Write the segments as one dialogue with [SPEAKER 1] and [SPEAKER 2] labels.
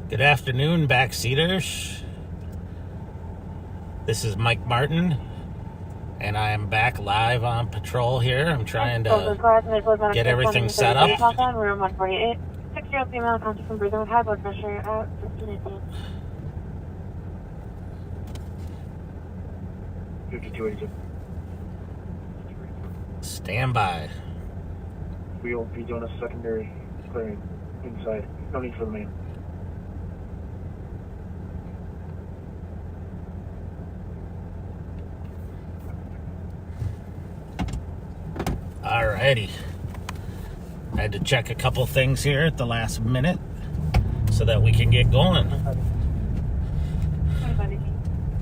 [SPEAKER 1] Good afternoon, backseaters. This is Mike Martin, and I am back live on patrol here. I'm trying to get everything set up.
[SPEAKER 2] Room 148. 6-year-old female conscious and breathing with high blood pressure at 1518.
[SPEAKER 3] 5282.
[SPEAKER 1] Stand by.
[SPEAKER 3] We will be doing a secondary clearing inside. No need for the main.
[SPEAKER 1] Alrighty. I had to check a couple things here at the last minute so that we can get going.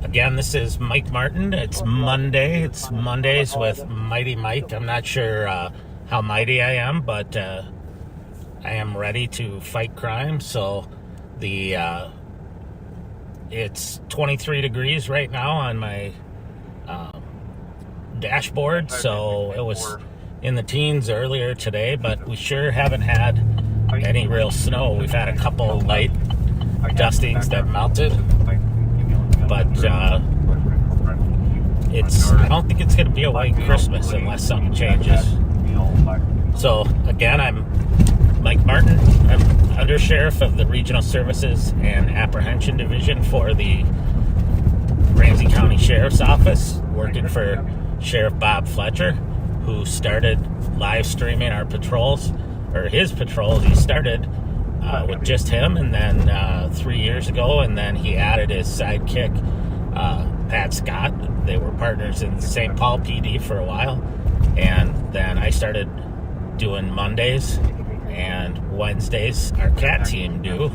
[SPEAKER 1] Again, this is Mike Martin. It's Monday. It's Mondays with Mighty Mike. I'm not sure how mighty I am, but I am ready to fight crime. So it's 23 degrees right now on my dashboard. So it was in the teens earlier today, but we sure haven't had any real snow. We've had a couple light dustings that melted, but I don't think it's going to be a white Christmas unless something changes. So again, I'm Mike Martin. I'm Undersheriff of the Regional Services and Apprehension Division for the Ramsey County Sheriff's Office, working for Sheriff Bob Fletcher, who started live streaming our patrols, or his patrols. He started with just him, and then 3 years ago, and then he added his sidekick, Pat Scott. They were partners in St. Paul PD for a while, and then I started doing Mondays, and Wednesdays our CAT team do,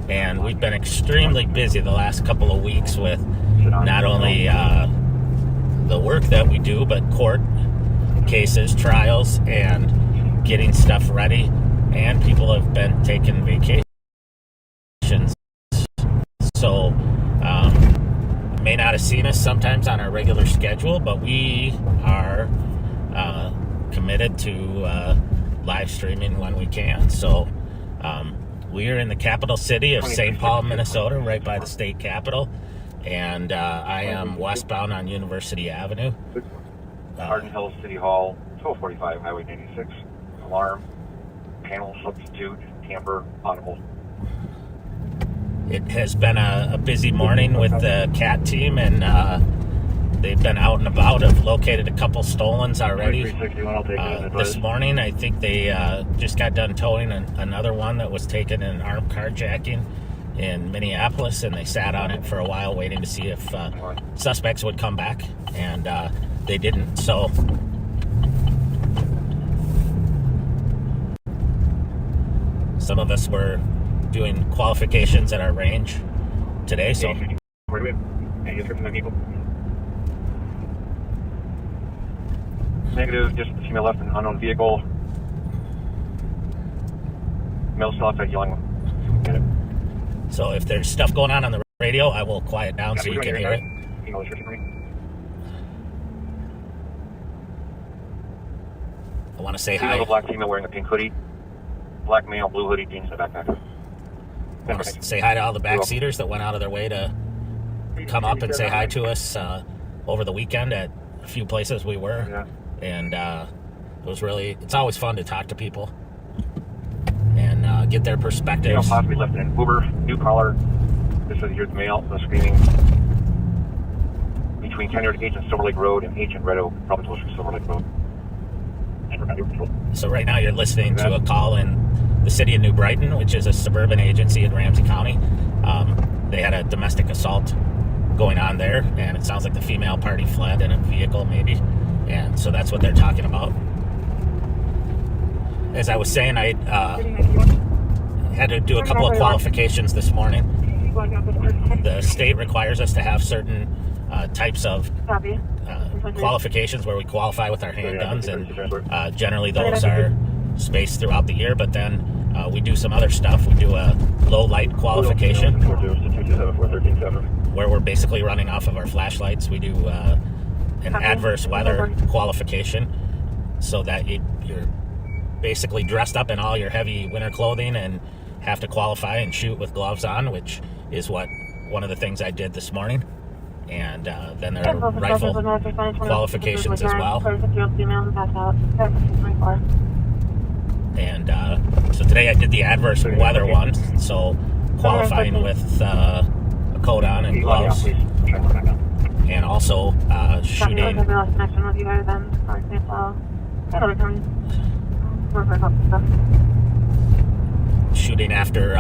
[SPEAKER 1] and we've been extremely busy the last couple of weeks with not only the work that we do, but court cases, trials, and getting stuff ready. And people have been taking vacations, so may not have seen us sometimes on our regular schedule, but we are committed to live streaming when we can. So we are in the capital city of St. Paul, Minnesota, right by the state capitol. And I am westbound on University Avenue.
[SPEAKER 4] Arden Hills City Hall, 1245 Highway 96. Alarm, panel substitute, tamper, audible.
[SPEAKER 1] It has been a busy morning with the CAT team, and they've been out and about. Have located a couple stolens already. This morning, I think they just got done towing another one that was taken in an armed carjacking in Minneapolis, and they sat on it for a while waiting to see if suspects would come back, and they didn't. So some of us were doing qualifications at our range today. So
[SPEAKER 4] negative, just female left an unknown vehicle. Male suspect yelling. Get it.
[SPEAKER 1] So if there's stuff going on the radio, I will quiet down so you can hear it. I want to say hi.
[SPEAKER 4] Black female wearing a pink hoodie. Black male, blue hoodie, jeans, and a backpack.
[SPEAKER 1] I want to say hi to all the backseaters that went out of their way to come up and say hi to us over the weekend at a few places we were.
[SPEAKER 4] Yeah.
[SPEAKER 1] And it was really, it's always fun to talk to people and get their perspectives.
[SPEAKER 4] Possibly left in an Uber, new caller. This is here's the male, the screaming between tenured Agent Silver Lake Road and Agent Red Oak, probably closer to Silver Lake Road.
[SPEAKER 1] So right now you're listening to a call in the city of New Brighton, which is a suburban agency in Ramsey County. They had a domestic assault going on there, and it sounds like the female party fled in a vehicle maybe, and so that's what they're talking about. As I was saying, I had to do a couple of qualifications this morning. The state requires us to have certain types of qualifications where we qualify with our handguns, and generally those are spaced throughout the year, but then we do some other stuff. We do a low light qualification where we're basically running off of our flashlights. We do an
[SPEAKER 2] Copy.
[SPEAKER 1] adverse weather
[SPEAKER 2] Over.
[SPEAKER 1] qualification, so that you're basically dressed up in all your heavy winter clothing and have to qualify and shoot with gloves on, which is what one of the things I did this morning. And then there are rifle qualifications as well. And so today I did the adverse weather one, so qualifying with a coat on and gloves, and also shooting after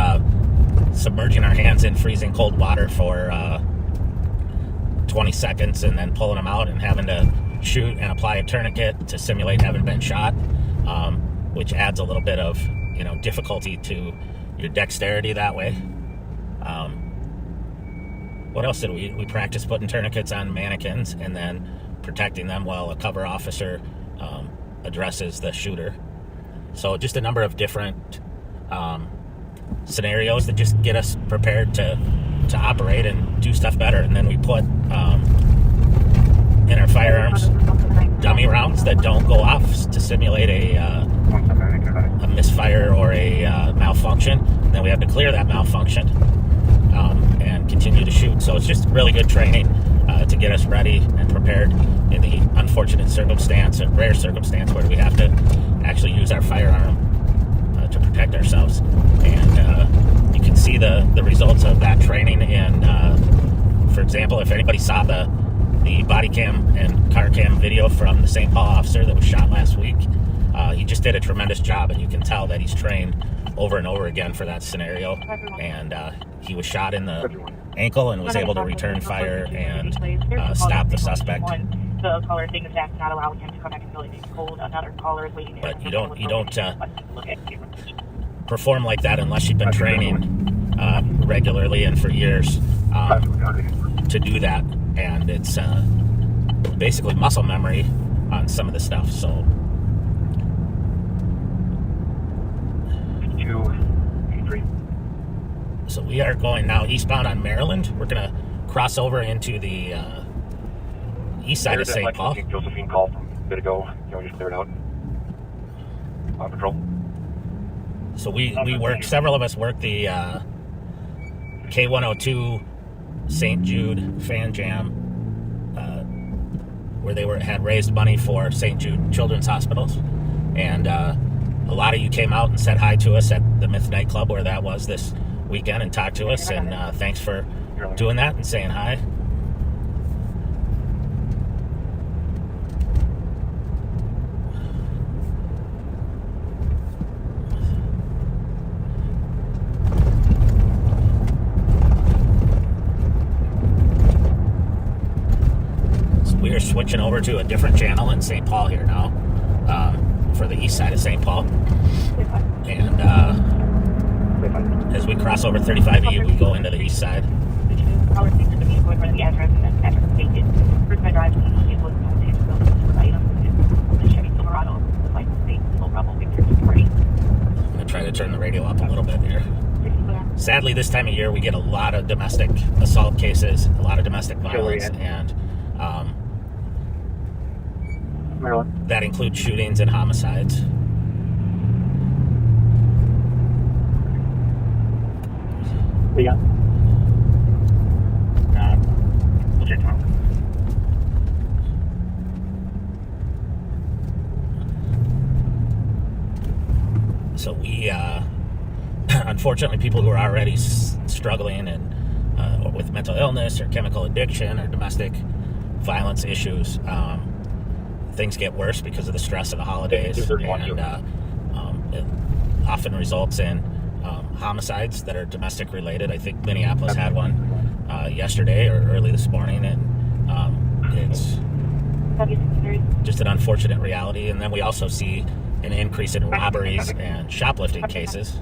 [SPEAKER 1] submerging our hands in freezing cold water for 20 seconds and then pulling them out and having to shoot and apply a tourniquet to simulate having been shot, which adds a little bit of difficulty to your dexterity that way. What else did we practiced putting tourniquets on mannequins and then protecting them while a cover officer addresses the shooter. So just a number of different scenarios that just get us prepared to operate and do stuff better. And then we put in our firearms dummy rounds that don't go off to simulate a misfire or a malfunction. And then we have to clear that malfunction and continue to shoot. So it's just really good training to get us ready and prepared in the unfortunate circumstance, or rare circumstance, where we have to actually use our firearm to protect ourselves. And you can see the results of that training in, for example, if anybody saw the body cam and car cam video from the St. Paul officer that was shot last week, he just did a tremendous job, and you can tell that he's trained over and over again for that scenario. And he was shot in the ankle and was able to return fire and stop the suspect.
[SPEAKER 5] The caller saying the staff not allowing him to come back and building. He's told another caller is waiting.
[SPEAKER 1] But you don't perform like that unless you've been training regularly and for years to do that. And it's basically muscle memory on some of the stuff. So
[SPEAKER 3] 283.
[SPEAKER 1] So we are going now eastbound on Maryland. We're going to cross over into the east side of St. Paul.
[SPEAKER 4] Josephine called from a bit ago. Just cleared out. On patrol.
[SPEAKER 1] So we work, several of us work the K102 St. Jude Fan Jam, where they had raised money for St. Jude Children's Hospitals. And a lot of you came out and said hi to us at the Myth nightclub where that was this weekend and talked to us. And thanks for doing that and saying hi. We are switching over to a different channel in St. Paul here now, for the east side of St. Paul. And as we cross over 35E, we go into the east side. I'm going to try to turn the radio up a little bit here. Sadly, this time of year, we get a lot of domestic assault cases, a lot of domestic violence, and
[SPEAKER 3] Maryland.
[SPEAKER 1] that includes shootings and homicides.
[SPEAKER 3] Yeah.
[SPEAKER 4] We'll check tomorrow.
[SPEAKER 1] So we, unfortunately, people who are already struggling and or with mental illness or chemical addiction or domestic violence issues, things get worse because of the stress of the holidays, and it often results in homicides that are domestic related. I think Minneapolis had one yesterday or early this morning, and it's just an unfortunate reality. And then we also see an increase in robberies and shoplifting cases.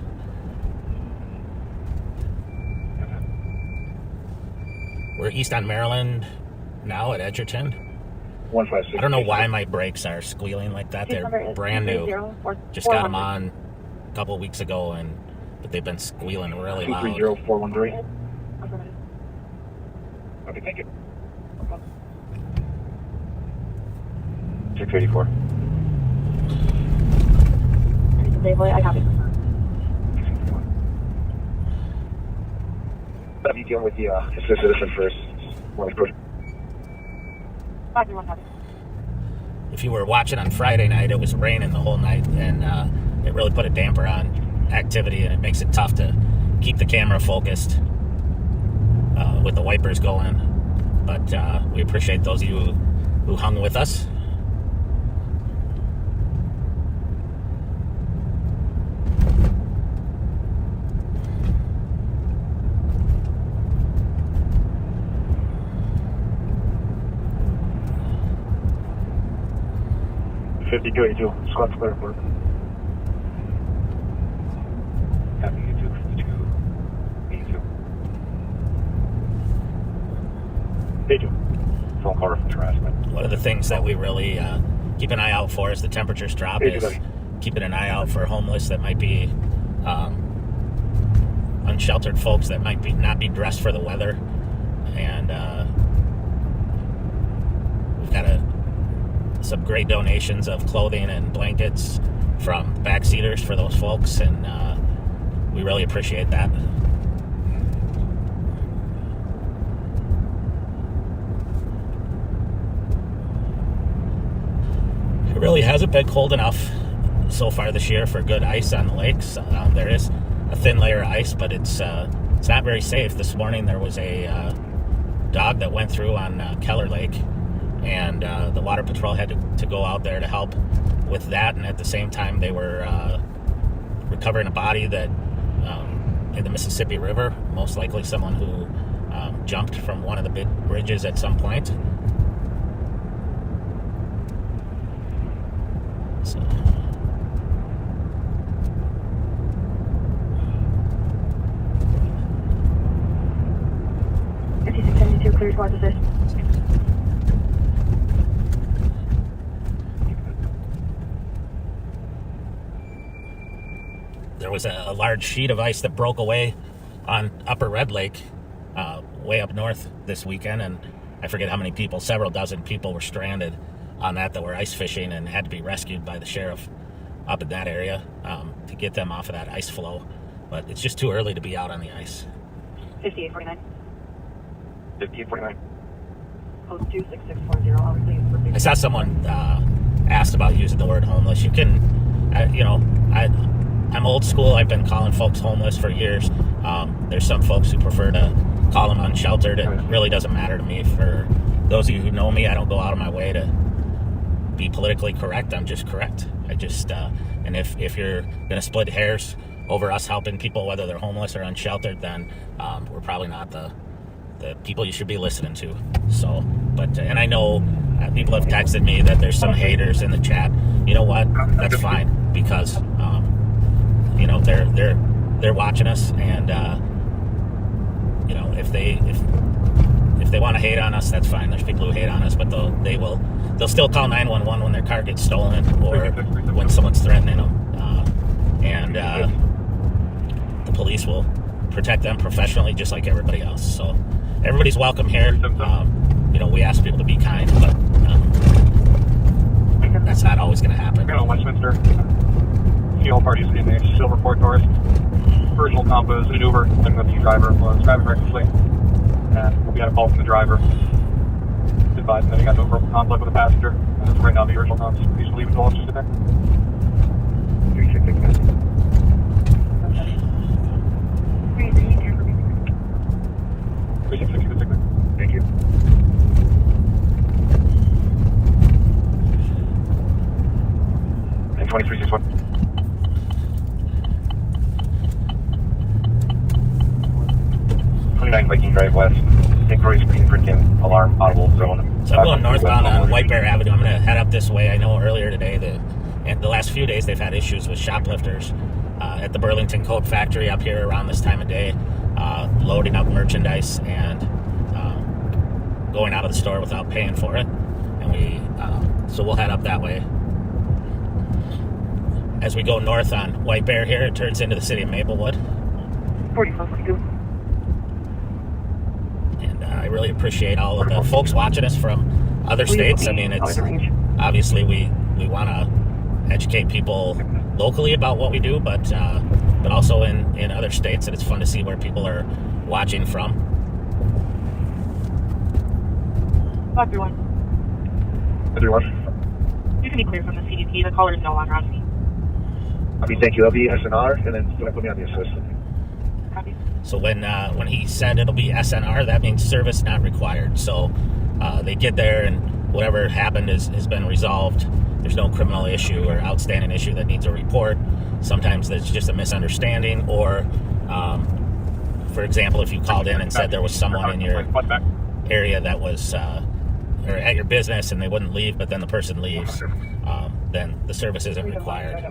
[SPEAKER 1] We're east on Maryland now at Edgerton.
[SPEAKER 3] 156.
[SPEAKER 1] I don't know why my brakes are squealing like that. They're brand new. Just got them on a couple of weeks ago, but they've been squealing really loud.
[SPEAKER 3] 230413. Okay, thank you.
[SPEAKER 4] 684.
[SPEAKER 5] Label it. I copy.
[SPEAKER 3] I'll be dealing with the citizen first. One approach.
[SPEAKER 5] 531 copy.
[SPEAKER 1] If you were watching on Friday night, it was raining the whole night, and it really put a damper on activity, and it makes it tough to keep the camera focused with the wipers going. But we appreciate those of you who hung with us.
[SPEAKER 3] Squad clear report.
[SPEAKER 4] Copy, you 252. 82. Phone call from harassment.
[SPEAKER 1] One of the things that we really keep an eye out for as the temperatures drop is keeping an eye out for homeless that might be unsheltered folks that might not be dressed for the weather. And we've got some great donations of clothing and blankets from backseaters for those folks, and we really appreciate that. It really hasn't been cold enough so far this year for good ice on the lakes. There is a thin layer of ice, but it's not very safe. This morning there was a dog that went through on Keller Lake, and the Water Patrol had to go out there to help with that, and at the same time they were recovering a body that in the Mississippi River, most likely someone who jumped from one of the big bridges at some point. So
[SPEAKER 5] clear squad assist.
[SPEAKER 1] there was a large sheet of ice that broke away on Upper Red Lake, way up north this weekend, and I forget how many people, several dozen people were stranded on that were ice fishing and had to be rescued by the sheriff up in that area to get them off of that ice flow. But it's just too early to be out on the ice.
[SPEAKER 5] 5849.
[SPEAKER 4] 5849.
[SPEAKER 5] Code 26640. Obviously,
[SPEAKER 1] I saw someone asked about using the word homeless. You can, I'm old school. I've been calling folks homeless for years. There's some folks who prefer to call them unsheltered. It really doesn't matter to me. For those of you who know me, I don't go out of my way to be politically correct. I'm just correct. And if you're going to split hairs over us helping people, whether they're homeless or unsheltered, then we're probably not the people you should be listening to. So, and I know people have texted me that there's some haters in the chat. You know what? That's fine, because they're watching us, and if they want to hate on us, that's fine. There's people who hate on us, but they'll still call 911 when their car gets stolen or when someone's threatening them, and the police will protect them professionally, just like everybody else. So everybody's welcome here. We ask people to be kind, but that's not always going to happen.
[SPEAKER 3] Westminster. See all parties in the Silver Port North. Original Compass, an Uber, and the driver was driving recklessly. And we had a call from the driver. Advised that he got no verbal conflict with a passenger. And right now the original Compass is leaving the officers in there. 366. 366. Thank you. And 2361. 29 Viking Drive West. Inquiry screen printing alarm audible zone.
[SPEAKER 1] So I'm going northbound on White Bear Avenue. I'm going to head up this way. I know earlier today, the last few days, they've had issues with shoplifters at the Burlington Coat Factory up here around this time of day, loading up merchandise and going out of the store without paying for it. And so we'll head up that way. As we go north on White Bear here, it turns into the city of Maplewood.
[SPEAKER 5] 4442.
[SPEAKER 1] And I really appreciate all of the folks watching us from other states. I mean, obviously we want to educate people locally about what we do, but also in other states, and it's fun to see where people are watching from.
[SPEAKER 5] Everyone.
[SPEAKER 3] Everyone.
[SPEAKER 5] You can be cleared from the CDP. The caller is no longer on scene.
[SPEAKER 3] Copy, thank you. I'll be SNR, and then put me on the assist.
[SPEAKER 5] Copy.
[SPEAKER 1] So when he said it'll be SNR, that means service not required. So they get there, and whatever happened has been resolved. There's no criminal issue or outstanding issue that needs a report. Sometimes there's just a misunderstanding, or for example, if you called in and said there was someone in your area that was or at your business and they wouldn't leave, but then the person leaves, then the service isn't required.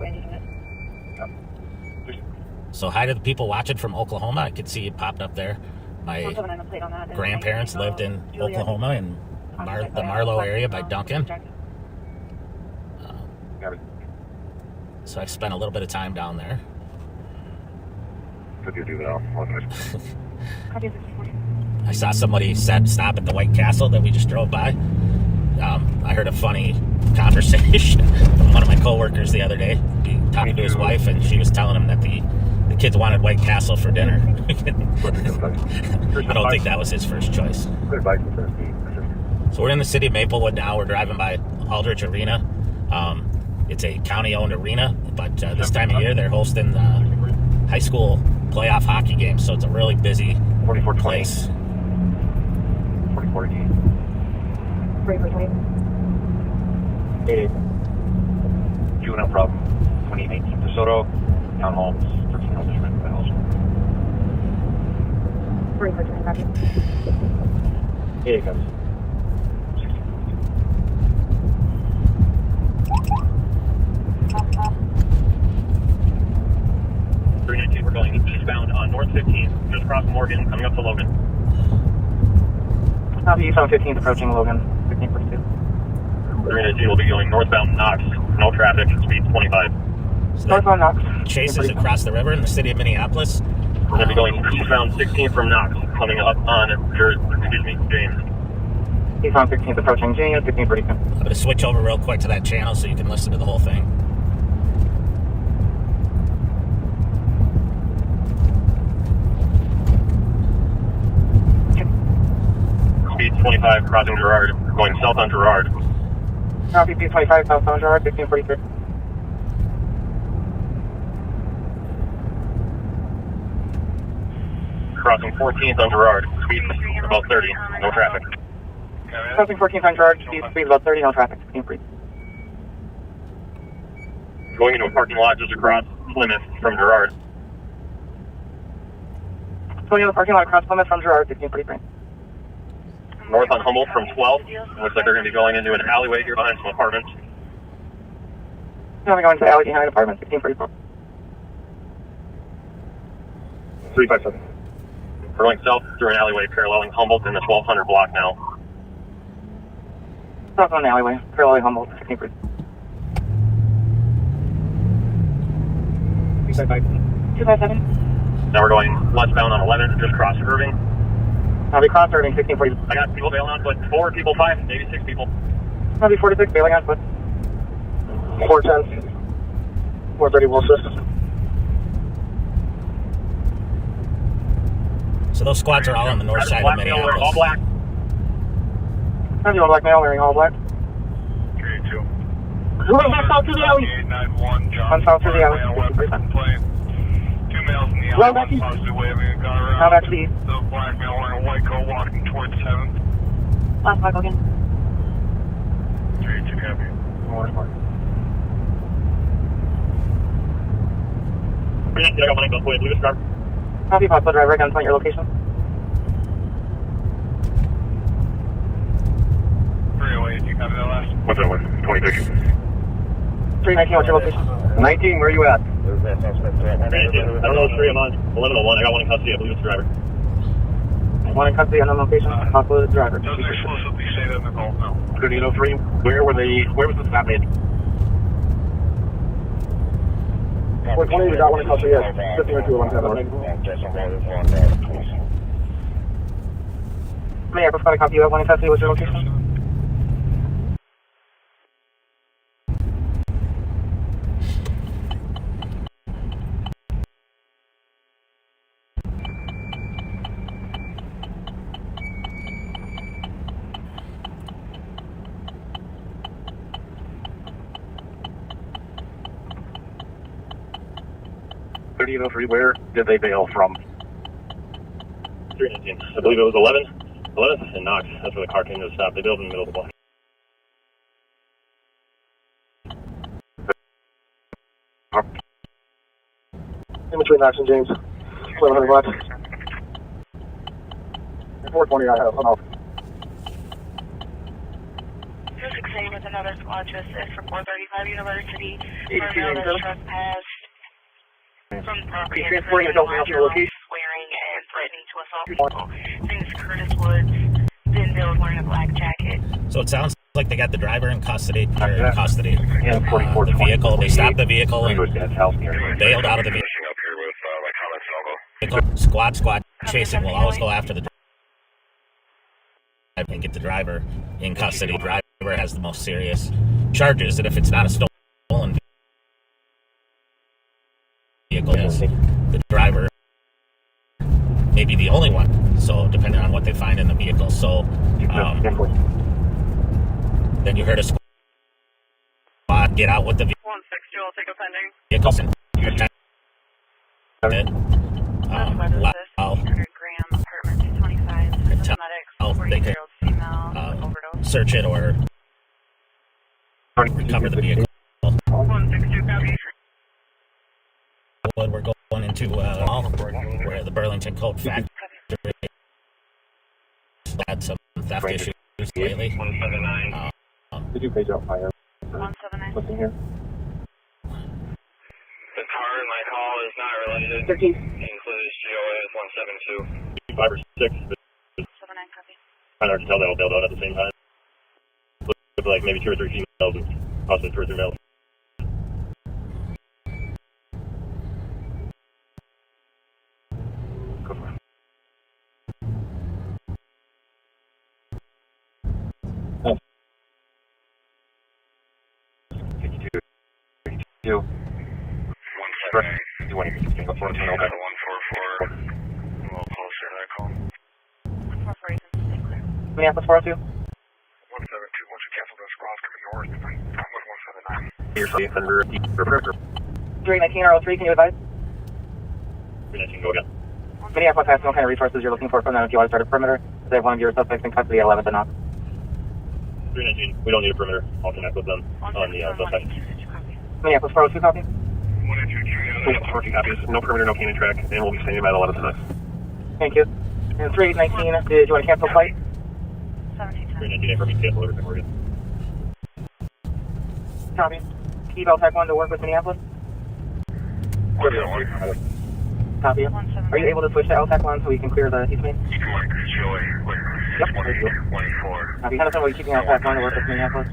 [SPEAKER 1] So hi to the people watching from Oklahoma. I could see it popped up there. My grandparents lived in Oklahoma, in the Marlow area by Duncan. So I spent a little bit of time down there.
[SPEAKER 3] Could you do that?
[SPEAKER 1] I saw somebody stop at the White Castle that we just drove by. I heard a funny conversation from one of my coworkers the other day, talking to his wife, and she was telling him that the kids wanted White Castle for dinner. I don't think that was his first choice. So we're in the city of Maplewood now. We're driving by Aldrich Arena. It's a county-owned arena, but this time of year they're hosting high school playoff hockey games, so it's a really busy place.
[SPEAKER 3] 4420.
[SPEAKER 2] 4420.
[SPEAKER 4] Juvenile problem. 2019 DeSoto. Townhomes. 1300 rent miles.
[SPEAKER 2] 4420, copy.
[SPEAKER 3] Here it comes.
[SPEAKER 6] 319, we're going eastbound on North 15th, just across Morgan, coming up to Logan.
[SPEAKER 5] Copy, eastbound 15th, approaching Logan, 1542.
[SPEAKER 6] 319 will be going northbound Knox, no traffic, speed 25.
[SPEAKER 1] So
[SPEAKER 5] Northbound Knox.
[SPEAKER 1] Chase is across the river in the city of Minneapolis.
[SPEAKER 6] We're going to be going eastbound 16th from Knox, coming up on, James.
[SPEAKER 5] Eastbound 16th, approaching James, 1542.
[SPEAKER 1] I'm going to switch over real quick to that channel so you can listen to the whole thing.
[SPEAKER 6] Speed 25, crossing Girard, going south on Girard.
[SPEAKER 5] Copy, P25, southbound Girard, 1543.
[SPEAKER 6] Crossing 14th on Girard, speed about 30, no traffic.
[SPEAKER 5] Crossing 14th on Girard, speed about 30, no traffic, 1543.
[SPEAKER 6] Going into a parking lot just across Plymouth from Girard.
[SPEAKER 5] Going into the parking lot across Plymouth from Girard, 1543.
[SPEAKER 6] North on Humboldt from 12. Looks like they're going to be going into an alleyway here behind some apartments.
[SPEAKER 5] Now we're going to alley behind apartment, 1644.
[SPEAKER 3] 357.
[SPEAKER 6] We're going south through an alleyway paralleling Humboldt in the 1200 block now.
[SPEAKER 5] South on the alleyway, paralleling Humboldt, 1543. 257.
[SPEAKER 6] Now we're going westbound on 11, just cross Irving.
[SPEAKER 5] I'll be cross Irving, 1640.
[SPEAKER 6] I got people bailing on foot. 4 people, 5, maybe 6 people.
[SPEAKER 5] I'll be 46, bailing on foot. 410. 430 Wilson.
[SPEAKER 1] So those squads are all on the north side of
[SPEAKER 6] Black male wearing all
[SPEAKER 1] Minneapolis.
[SPEAKER 6] black.
[SPEAKER 5] I'll be all black male wearing all black.
[SPEAKER 3] 382.
[SPEAKER 5] Run south to the alley.
[SPEAKER 3] 891, John.
[SPEAKER 5] Run south to the alley.
[SPEAKER 3] 2 males in the alley.
[SPEAKER 5] Run back east.
[SPEAKER 3] Possibly waving a gun around.
[SPEAKER 5] Now back to the east.
[SPEAKER 3] The black male wearing a white coat walking towards 7th.
[SPEAKER 5] Last block again.
[SPEAKER 3] 382, copy.
[SPEAKER 6] I got one go. Wait, Lucas Driver.
[SPEAKER 5] Copy, possible driver, gun point your location.
[SPEAKER 3] 308, you copy that last?
[SPEAKER 6] What's that one? 26.
[SPEAKER 5] 319, what's your location?
[SPEAKER 3] 19, where you at?
[SPEAKER 6] I don't know which 3 I'm on. 1101, I got one in custody, I believe it's the driver.
[SPEAKER 5] One in custody, unknown location, possible driver.
[SPEAKER 3] Doesn't explicitly say that in the call, no.
[SPEAKER 6] 3803, where was the stop made?
[SPEAKER 3] 420, we got one in custody, yes. 1502,
[SPEAKER 5] Mayor, before I copy you, have one in custody, what's your location?
[SPEAKER 4] 3003, where did they bail from?
[SPEAKER 6] 319. I believe it was 11th and Knox. That's where the car came to a stop. They bailed in the middle of the block.
[SPEAKER 5] In between Knox and James. 1100 watts. 420, I have. I'm off.
[SPEAKER 2] 268 with another squad to assist for 435 University. For
[SPEAKER 5] James,
[SPEAKER 2] another trespass from the property and
[SPEAKER 5] transporting adult male to your location.
[SPEAKER 2] swearing and threatening to assault people. Things Curtis Woods, then Bill wearing a black jacket.
[SPEAKER 1] So it sounds like they got the driver in custody. The
[SPEAKER 4] 44,
[SPEAKER 1] vehicle. They stopped the vehicle and
[SPEAKER 4] Dad's house near here.
[SPEAKER 1] bailed out of the vehicle. Squad chasing will always go after the driver and get the driver in custody. Driver has the most serious charges, and if it's not a stolen vehicle, the driver may be the only one. So depending on what they find in the vehicle. So then you heard a squad get out with the
[SPEAKER 2] 160 will take a pending.
[SPEAKER 1] vehicles and protect it.
[SPEAKER 2] Graham, apartment 225.
[SPEAKER 1] Until they can search it or recover the vehicle.
[SPEAKER 2] 162 copy.
[SPEAKER 1] We're going into where the Burlington Coat Factory had some theft issues lately.
[SPEAKER 6] 179.
[SPEAKER 5] Did you page out fire?
[SPEAKER 2] 179.
[SPEAKER 5] What's in here?
[SPEAKER 6] The car in my hall is not related.
[SPEAKER 5] 13.
[SPEAKER 6] Includes GOA is 172. 5 or 6.
[SPEAKER 2] 79 copy.
[SPEAKER 6] Kind of hard to tell they all bailed out at the same time. Looked like maybe 2 or 3 females and possibly 2 or 3 males.
[SPEAKER 4] Go for it.
[SPEAKER 5] Oh.
[SPEAKER 4] 52. 52.
[SPEAKER 6] 178.
[SPEAKER 4] You want to get before it's
[SPEAKER 6] 144. A little closer to that call.
[SPEAKER 2] 144 is in clear.
[SPEAKER 5] Minneapolis 402.
[SPEAKER 6] 172. Once you cancel those squads coming north, I'm with 179.
[SPEAKER 4] You're safe under perimeter.
[SPEAKER 5] 319 R03, can you advise?
[SPEAKER 6] 319, go again.
[SPEAKER 5] Minneapolis has no kind of resources you're looking for from them if you want to start a perimeter. They have one of your suspects in custody at 11th and Knox.
[SPEAKER 6] 319, we don't need a perimeter. I'll connect with them on the suspect.
[SPEAKER 5] Minneapolis 402, copy.
[SPEAKER 6] 142 copies. No perimeter, no cannon track, and we'll be standing by the 11th tonight.
[SPEAKER 5] Thank you. And 3819, did you want to cancel flight?
[SPEAKER 2] 1710.
[SPEAKER 6] 319, for me to cancel everything. We're good.
[SPEAKER 5] Copy. Eval Tech 1 to work with Minneapolis. Copy. Are you able to switch to LTAC 1 so we can clear the east main?
[SPEAKER 6] You can mark GOA.
[SPEAKER 5] Yep.
[SPEAKER 6] 184.
[SPEAKER 5] Copy. Henderson, will you keeping LTAC 1 to work with Minneapolis?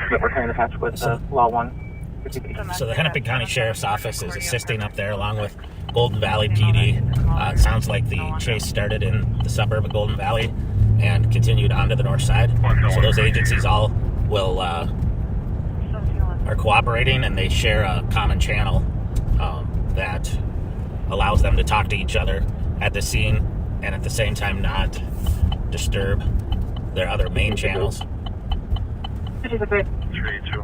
[SPEAKER 5] But we're clearing the patch with Law 1.
[SPEAKER 1] So the Hennepin County Sheriff's Office is assisting up there along with Golden Valley PD. It sounds like the chase started in the suburb of Golden Valley and continued on to the north side. So those agencies all will are cooperating, and they share a common channel that allows them to talk to each other at the scene and at the same time not disturb their other main channels.
[SPEAKER 6] 382.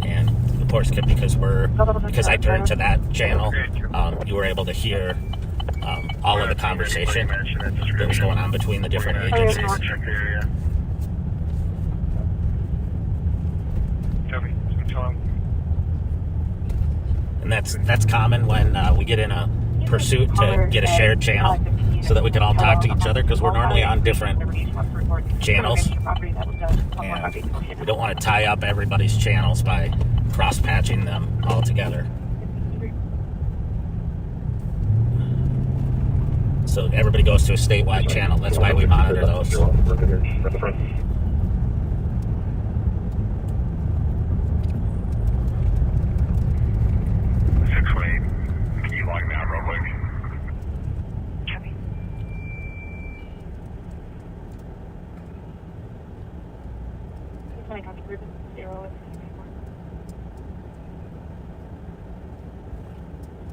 [SPEAKER 1] And of course, because I turned to that channel, you were able to hear all of the conversation that was going on between the different agencies.
[SPEAKER 6] Check the area. Copy.
[SPEAKER 1] And that's common when we get in a pursuit to get a shared channel so that we can all talk to each other, because we're normally on different channels and we don't want to tie up everybody's channels by cross-patching them all together. So everybody goes to a statewide channel. That's why we monitor those.
[SPEAKER 6] 618. Can you log me out real quick?
[SPEAKER 2] Copy.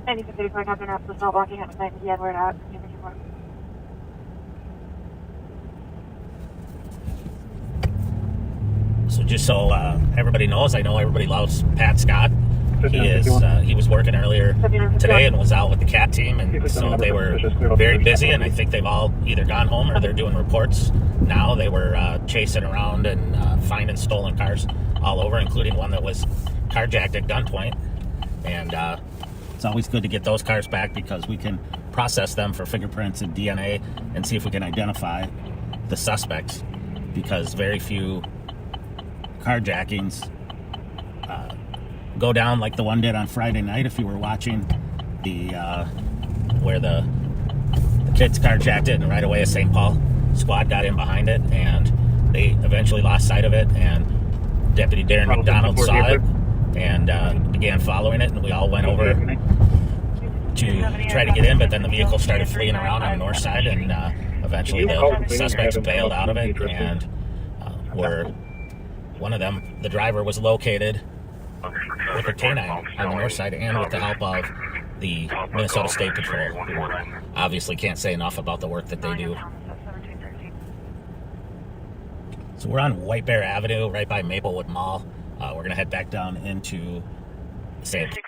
[SPEAKER 2] Any Pacific Park Captain after the small blocking at the Edward at number 24.
[SPEAKER 1] So just so everybody knows, I know everybody loves Pat Scott. He was working earlier today and was out with the CAT team, and so they were very busy, and I think they've all either gone home or they're doing reports now. They were chasing around and finding stolen cars all over, including one that was carjacked at gunpoint. And it's always good to get those cars back because we can process them for fingerprints and DNA and see if we can identify the suspects, because very few carjackings go down like the one did on Friday night. If you were watching the where the kids carjacked it, and right away a St. Paul squad got in behind it, and they eventually lost sight of it, and Deputy Darren McDonald saw it and began following it, and we all went over to try to get in, but then the vehicle started fleeing around on the north side, and eventually the suspects bailed out of it, and one of them, the driver, was located with a canine on the north side, and with the help of the Minnesota State Patrol, who obviously can't say enough about the work that they do. So we're on White Bear Avenue, right by Maplewood Mall. We're going to head back down into St. Paul.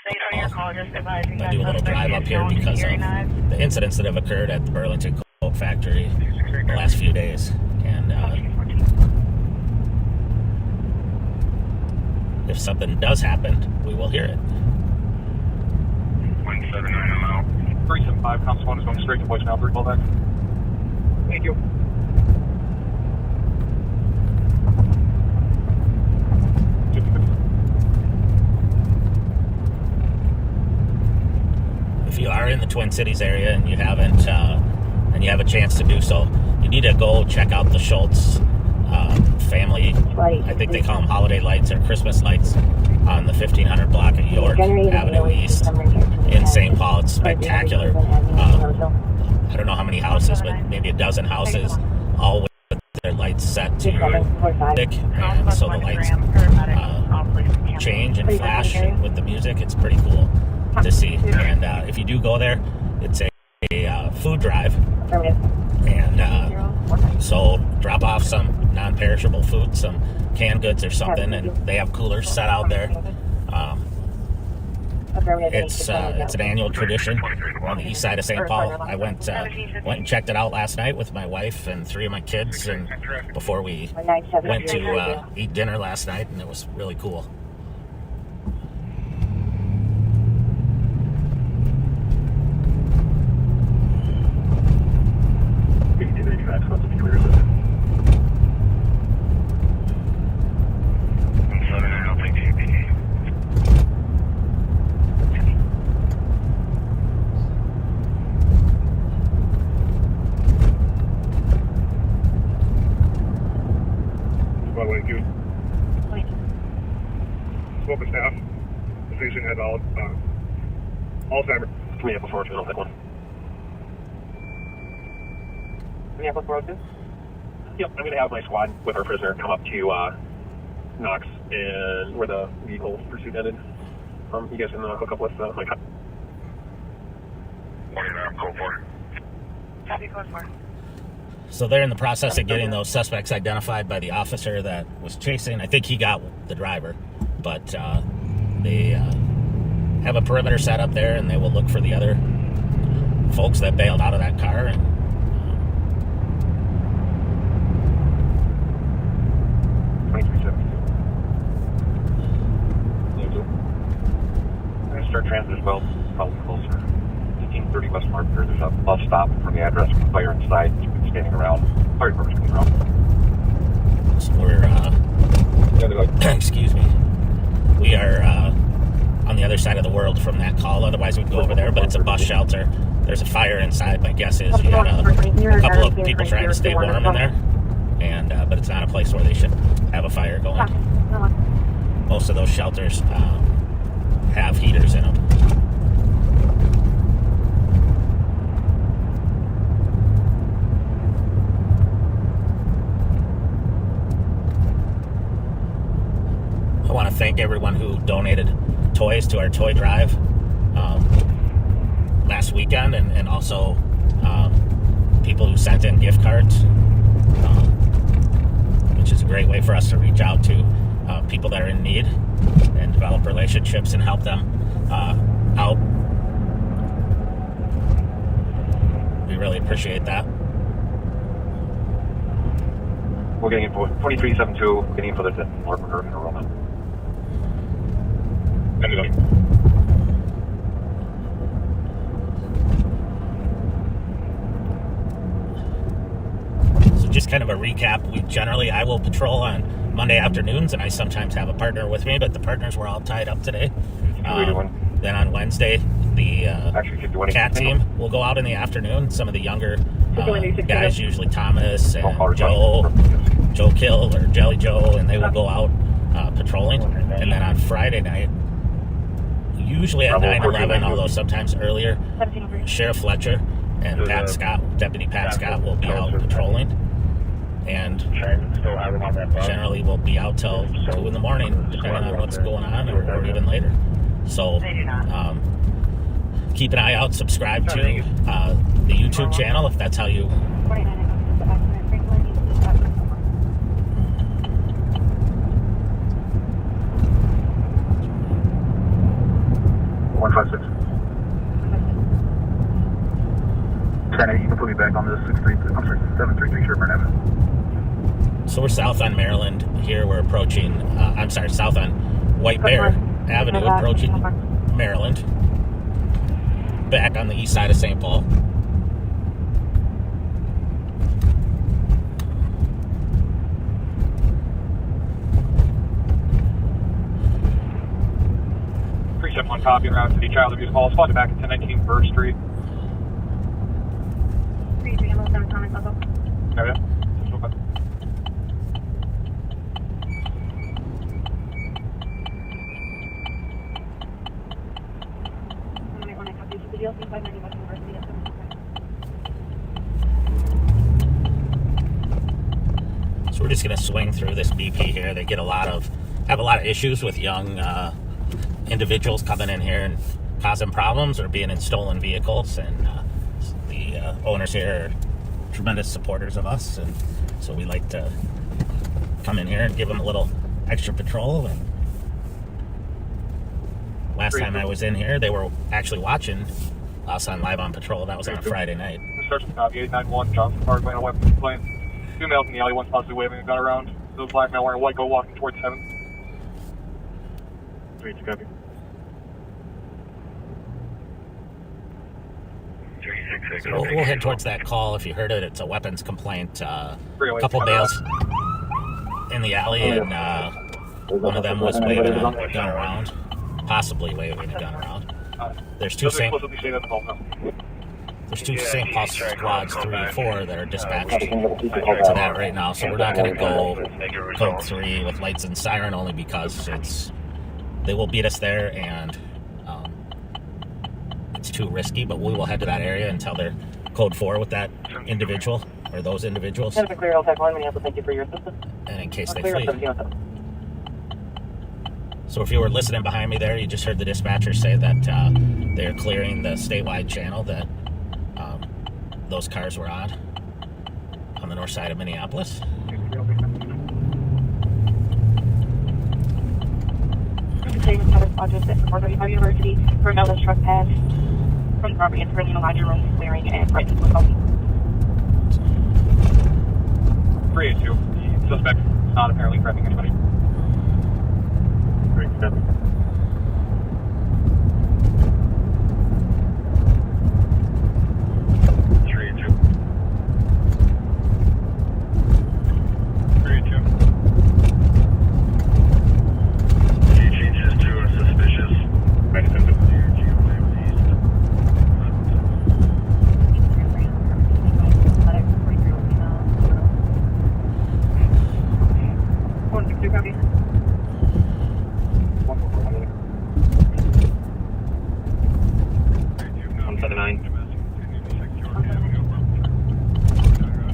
[SPEAKER 1] I'm going to do a little drive up here because of the incidents that have occurred at the Burlington Coat Factory the last few days. And if something does happen, we will hear it.
[SPEAKER 3] 179, I'm out. 375, Comps 1 is going straight to voicemail. Call back. Thank you.
[SPEAKER 1] If you are in the Twin Cities area and you haven't, and you have a chance to do so, you need to go check out the Schultz family. I think they call them holiday lights or Christmas lights on the 1500 block of York Avenue East in St. Paul. It's spectacular. I don't know how many houses, but maybe a dozen houses, all with their lights set to thick, and so the lights change and flash with the music. It's pretty cool to see. And if you do go there, it's a food drive, and so drop off some non-perishable food, some canned goods or something, and they have coolers set out there. It's an annual tradition on the east side of St. Paul. I went and checked it out last night with my wife and 3 of my kids, and before we went to eat dinner last night, and it was really cool.
[SPEAKER 3] Spoke with staff. The patient had Alzheimer's.
[SPEAKER 6] Minneapolis 402, pick one.
[SPEAKER 5] Minneapolis 402?
[SPEAKER 6] Yep, I'm going to have my squad with our prisoner come up to Knox and where the vehicle pursuit ended. You guys can hook up with my cop.
[SPEAKER 3] Code 4.
[SPEAKER 2] Copy, code 4.
[SPEAKER 1] So they're in the process of getting those suspects identified by the officer that was chasing. I think he got the driver, but they have a perimeter set up there, and they will look for the other folks that bailed out of that car. And
[SPEAKER 4] Start transit as well, probably closer. 1530 West Marker, there's a bus stop from the address. We can fire inside. You've been standing around. Fire department's coming around.
[SPEAKER 1] so we're, excuse me, we are on the other side of the world from that call. Otherwise, we'd go over there, but it's a bus shelter. There's a fire inside. My guess is you got a couple of people trying to stay warm in there, and but it's not a place where they should have a fire going. Most of those shelters have heaters in them. I want to thank everyone who donated toys to our toy drive last weekend, and also people who sent in gift cards, which is a great way for us to reach out to people that are in need. And develop relationships and help them out. We really appreciate that.
[SPEAKER 4] We're getting in for 2372, getting in for the North Curve enrollment.
[SPEAKER 1] So just kind of a recap, I will patrol on Monday afternoons, and I sometimes have a partner with me, but the partners were all tied up today. Then on Wednesday, the cat team will go out in the afternoon. Some of the younger guys, usually Thomas and Joe Kill or Jelly Joe, and they will go out patrolling. And then on Friday night, usually at 9/11, although sometimes earlier, Sheriff Fletcher and Deputy Pat Scott will be out patrolling. And generally we'll be out till 2 in the morning, depending on what's going on, or even later. So keep an eye out, subscribe to the YouTube channel if that's how you...
[SPEAKER 3] 156. 10-8, you can put me back on the 733 Sherburne Avenue.
[SPEAKER 1] So we're south on Maryland here. We're approaching, south on White Bear Avenue, approaching Maryland. Back on the east side of St. Paul.
[SPEAKER 3] One copy around City Child Abuse Hall. Spotted back at 1019 Burr Street. Oh, yeah.
[SPEAKER 1] So we're just going to swing through this BP here. They have a lot of issues with young individuals coming in here and causing problems or being in stolen vehicles, and the owners here are tremendous supporters of us, and so we like to come in here and give them a little extra patrol. And last time I was in here, they were actually watching us on Live on Patrol. That was on a Friday night.
[SPEAKER 3] Sergeant copy 891 Johnson Parkway, a weapon complaint. 2 males in the alley, one possibly waving a gun around. Those black male wearing a white coat walking towards 7. 3 to copy.
[SPEAKER 1] So we'll head towards that call. If you heard it, it's a weapons complaint. A couple males in the alley, and one of them was waving a gun around, possibly waving a gun around. There's two St. Paul squads, 3 and 4, that are dispatched to that right now. So we're not going to go code 3 with lights and siren, only because they will beat us there, and it's too risky. But we will head to that area until they're code 4 with that individual or those individuals.
[SPEAKER 5] Thank you for your assistance.
[SPEAKER 1] And in case they flee. So if you were listening behind me there, you just heard the dispatcher say that they're clearing the statewide channel that those cars were on the north side of Minneapolis.
[SPEAKER 2] University for Nova's trespass from the property and bringing a larger room clearing and threatening to assault.
[SPEAKER 3] 382. Suspect is not apparently threatening anybody. 387.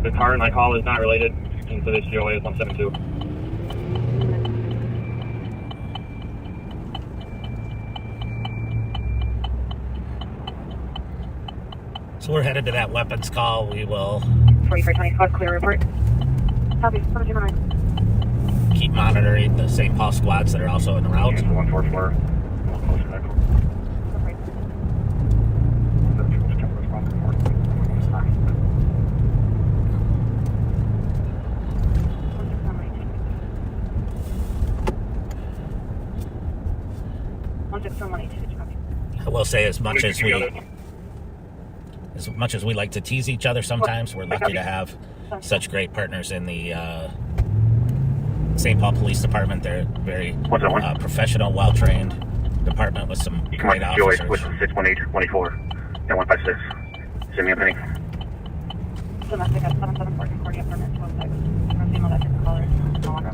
[SPEAKER 5] The car in my call is not related, and so this GOA is 172.
[SPEAKER 1] So we're headed to that weapons call. We will
[SPEAKER 2] 4425, clear report. Copy, 729.
[SPEAKER 1] keep keep monitoring the St. Paul squads that are also en route.
[SPEAKER 4] 144.
[SPEAKER 1] I will say, as much as we like to tease each other sometimes, we're lucky to have such great partners in the St. Paul Police Department. They're very professional, well-trained department with some great officers.
[SPEAKER 4] With 618-24 and 156. Send me a penny.
[SPEAKER 2] Domestic at 7740 apartment 206. From female that different colors. No longer.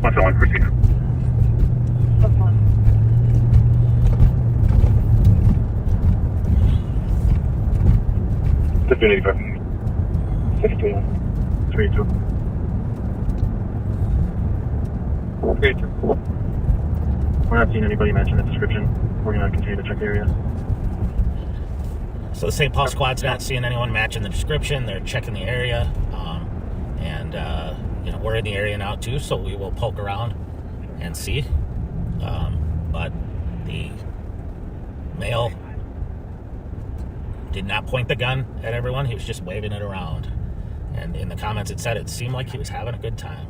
[SPEAKER 4] 171, proceed. 1585.
[SPEAKER 5] 16.
[SPEAKER 3] 32. 32.
[SPEAKER 6] We're not seeing anybody matching the description. We're going to continue to check the area.
[SPEAKER 1] So the St. Paul squad's not seeing anyone matching the description. They're checking the area, and we're in the area now too, so we will poke around and see. But the male did not point the gun at everyone. He was just waving it around. And in the comments it said it seemed like he was having a good time.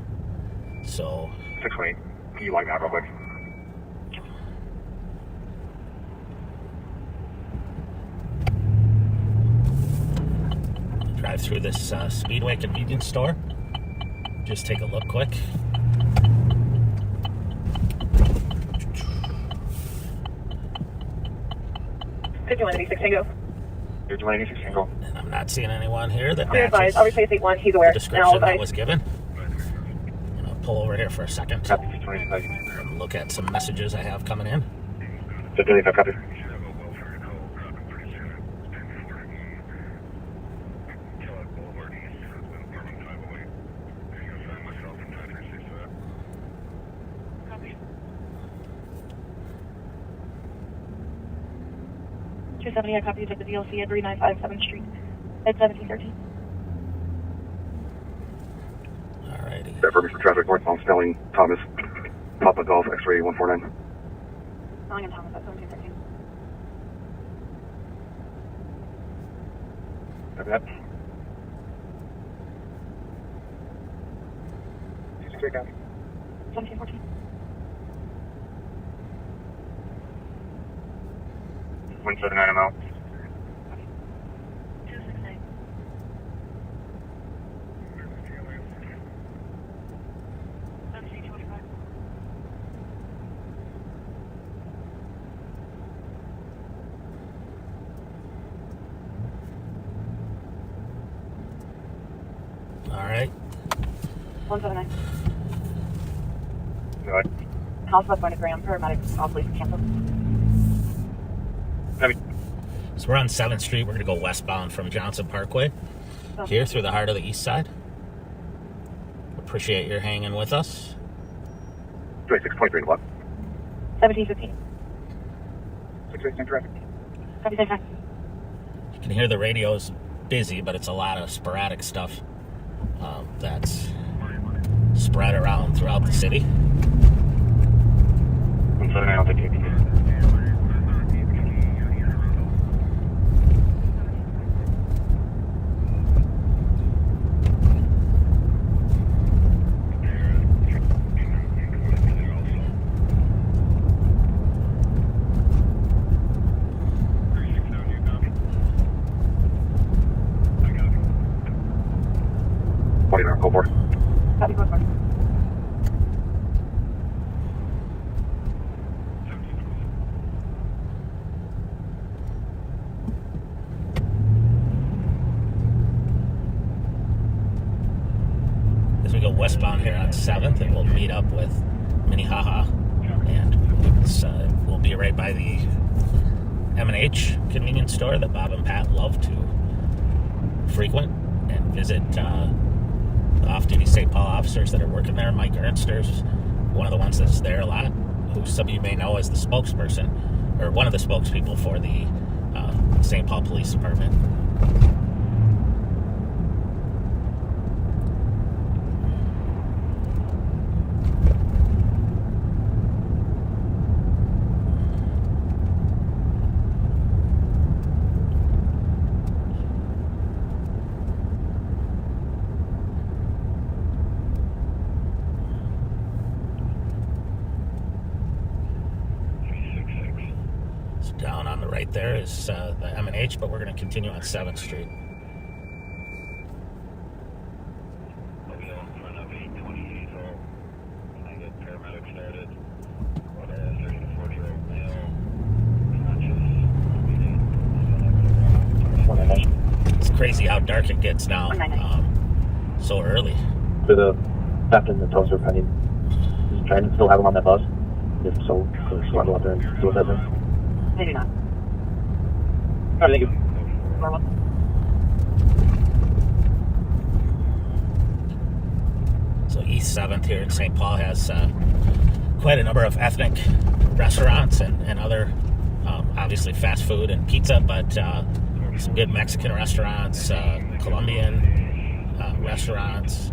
[SPEAKER 1] So
[SPEAKER 4] 618. Can you light me out real quick?
[SPEAKER 1] drive through this Speedway convenience store. Just take a look quick.
[SPEAKER 5] 5186 Tango.
[SPEAKER 4] 5186 Tango.
[SPEAKER 1] And I'm not seeing anyone here that
[SPEAKER 5] Clear
[SPEAKER 1] matches
[SPEAKER 5] advised. I'll replace 81. He's aware.
[SPEAKER 1] the description that was given. I'm gonna pull over here for a second.
[SPEAKER 4] Copy. 285.
[SPEAKER 1] And look at some messages I have coming in.
[SPEAKER 4] 285, copy.
[SPEAKER 2] I copied at the DLC at 3957 7th Street at 1713.
[SPEAKER 1] Alrighty.
[SPEAKER 4] That permission for traffic northbound Snelling, Thomas, Papa Golf, X-ray 149.
[SPEAKER 2] Snelling and Thomas at 1713.
[SPEAKER 4] Copy that.
[SPEAKER 2] 1714.
[SPEAKER 4] 179, I'm out.
[SPEAKER 2] 269.
[SPEAKER 1] Alright.
[SPEAKER 2] 179.
[SPEAKER 4] Go ahead.
[SPEAKER 2] House left going to Graham. Paramedics, all police canceled.
[SPEAKER 4] Copy.
[SPEAKER 1] So we're on 7th Street. We're going to go westbound from Johnson Parkway here through the heart of the east side. Appreciate your hanging with us.
[SPEAKER 4] 2623 to left.
[SPEAKER 2] 1715.
[SPEAKER 4] 618 traffic.
[SPEAKER 2] Copy, same time.
[SPEAKER 1] You can hear the radio's busy, but it's a lot of sporadic stuff that's spread around throughout the city.
[SPEAKER 4] 179, I'll take it. Go for it.
[SPEAKER 2] Copy, go for it.
[SPEAKER 1] As we go westbound here on 7th, and we'll meet up with Minnehaha, and we'll be right by the M&H convenience store that Bob and Pat love to frequent and visit. The off-duty St. Paul officers that are working there. Mike Ernster's one of the ones that's there a lot, who some of you may know as the spokesperson, or one of the spokespeople for the St. Paul Police Department. right there is the M&H, but we're going to continue on 7th Street. It's crazy how dark it gets now, so early.
[SPEAKER 5] For the captain, the toaster pending. Is trying to still have him on that bus? If so, can we go out there and do what that thing?
[SPEAKER 2] Maybe not.
[SPEAKER 5] All right, thank you.
[SPEAKER 1] So East 7th here in St. Paul has quite a number of ethnic restaurants and other, obviously fast food and pizza, but some good Mexican restaurants, Colombian restaurants.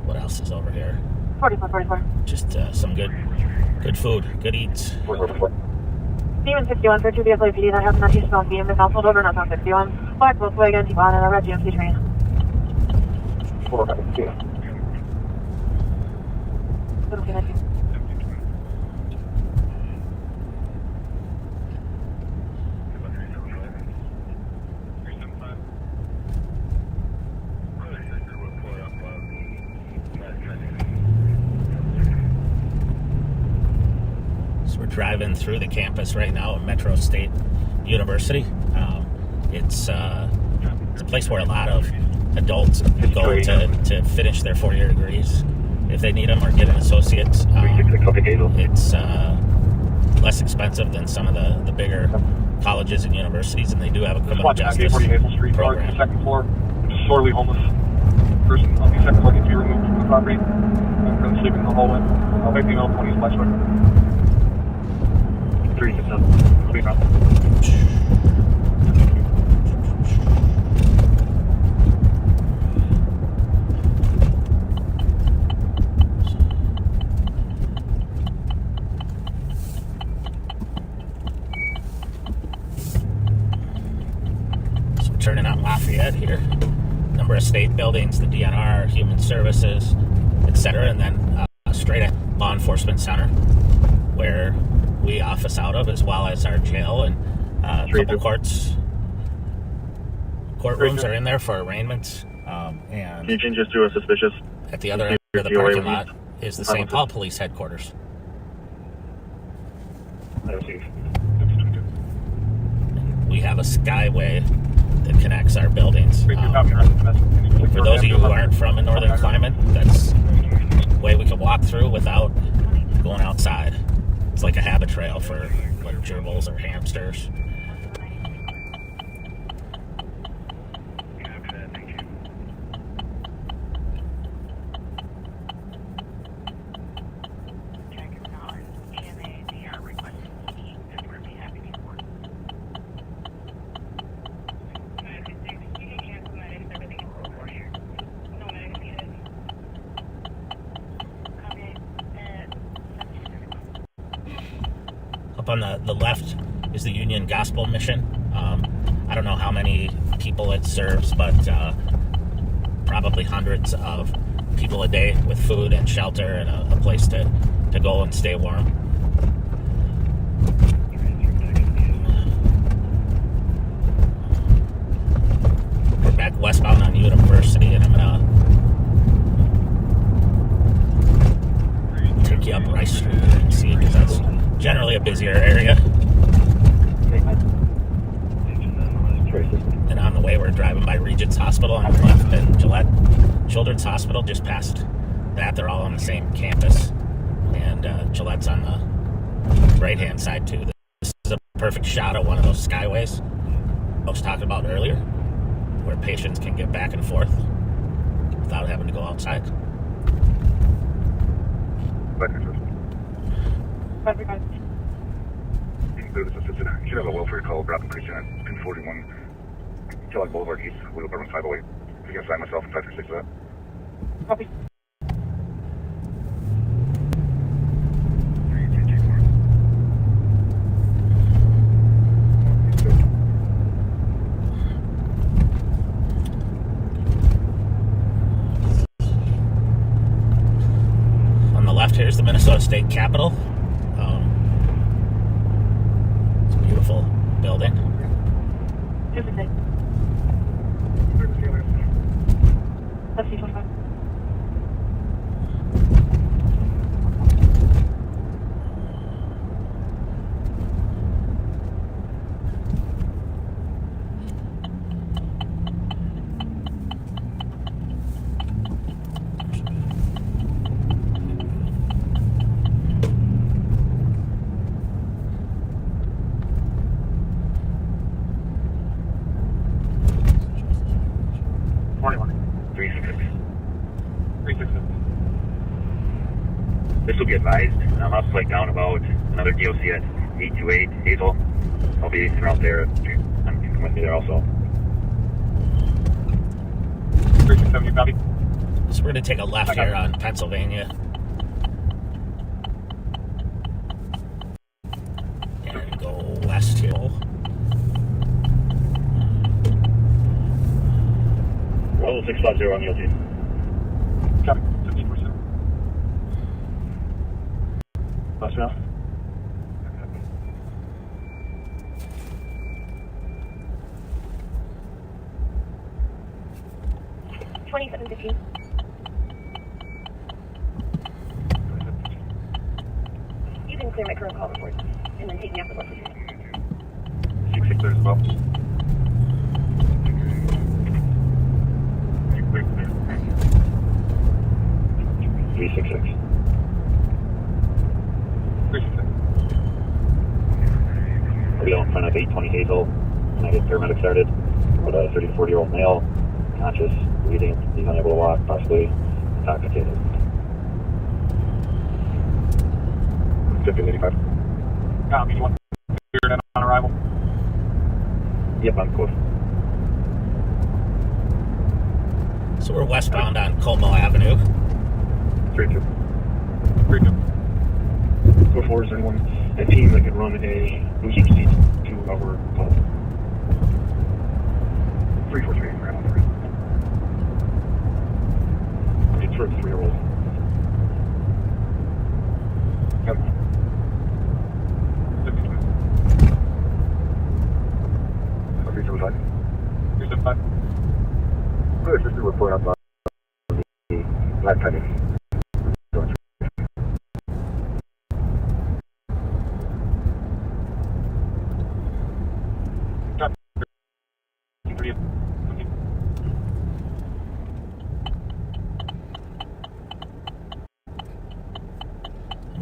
[SPEAKER 1] What else is over here?
[SPEAKER 2] 44.
[SPEAKER 1] Just some good food, good eats.
[SPEAKER 2] Demon 61 for 2 vehicle PD that has northeast south beam is also over northbound 61. Black Volkswagen, T-Bond, and a red GMC train.
[SPEAKER 5] 4-5, yeah.
[SPEAKER 1] So we're driving through the campus right now at Metro State University. It's a place where a lot of adults go to finish their 4-year degrees if they need them or get an associate's. It's less expensive than some of the bigger colleges and universities, and they do have a criminal justice program.
[SPEAKER 3] Second floor, just sorely homeless person on the second floor needs to be removed from the property. I'm currently sleeping in the hallway. My female, 20s, FLETCHER. 367. I'll be around.
[SPEAKER 1] Turning on Lafayette here. Number of state buildings, the DNR, Human Services, etc. And then straight at Law Enforcement Center, where we office out of, as well as our jail and a couple courtrooms are in there for arraignments. And
[SPEAKER 5] Can you change this to a suspicious?
[SPEAKER 1] at the other end of the parking lot is the St. Paul Police Headquarters. We have a skyway that connects our buildings. For those of you who aren't from a northern climate, that's a way we can walk through without going outside. It's like a habit trail for like gerbils or hamsters. Up on the left is the Union Gospel Mission. I don't know how many people it serves, but probably hundreds of people a day with food and shelter and a place to go and stay warm. We're back westbound on University, and I'm gonna take you up Rice Street and see, because that's generally a busier area. And on the way, we're driving by Regents Hospital on the left and Gillette Children's Hospital just past that. They're all on the same campus, and Gillette's on the right-hand side too. This is a perfect shot of one of those skyways I was talking about earlier, where patients can get back and forth without having to go outside.
[SPEAKER 7] Should have a welfare call, Brockton Precinct, 241, Kellogg Boulevard East, Wheel Apartment 508. I can sign myself in 536 of that.
[SPEAKER 2] Copy.
[SPEAKER 1] On the left here is the Minnesota State Capitol.
[SPEAKER 2] That's C25.
[SPEAKER 7] This will be advised. I'll flight down about another DOC at 828 Hazel. I'll be around there. You can with me there also.
[SPEAKER 3] 367, you copy?
[SPEAKER 1] So we're going to take a left here on Pennsylvania. And go west here.
[SPEAKER 7] Roll 650 on the LT.
[SPEAKER 3] Copy. 15%.
[SPEAKER 7] Bus now.
[SPEAKER 2] 2715. You can clear my current call report and then take me off the bus.
[SPEAKER 3] 660 as well.
[SPEAKER 7] Clear. 366.
[SPEAKER 3] 366.
[SPEAKER 7] I'll be out in front of 820 Hazel. And I get paramedic started with a 30 to 40-year-old male, conscious, bleeding, he's unable to walk, possibly intoxicated.
[SPEAKER 3] 1585. Copy. You want cleared in on arrival?
[SPEAKER 7] Yep, I'm close.
[SPEAKER 1] So we're westbound on Como Avenue.
[SPEAKER 7] 3-2.
[SPEAKER 3] 3-2.
[SPEAKER 7] Go forward, is there anyone, a team that can run a booster seat to our call? 343, right on the right. It's for a 3-year-old.
[SPEAKER 3] Yep.
[SPEAKER 7] 375.
[SPEAKER 3] 375.
[SPEAKER 7] Good, just a report up on the black tidings.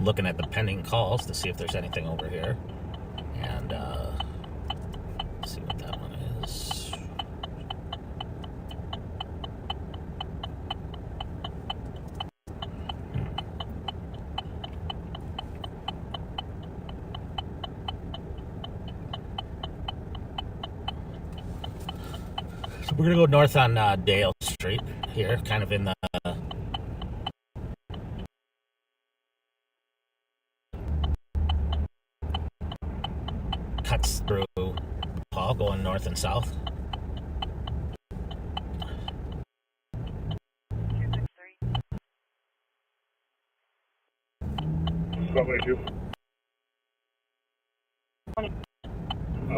[SPEAKER 1] Looking at the pending calls to see if there's anything over here. And see what that one is. So we're gonna go north on Dale Street here, kind of in the cuts through Paul, going north and south.
[SPEAKER 7] 262.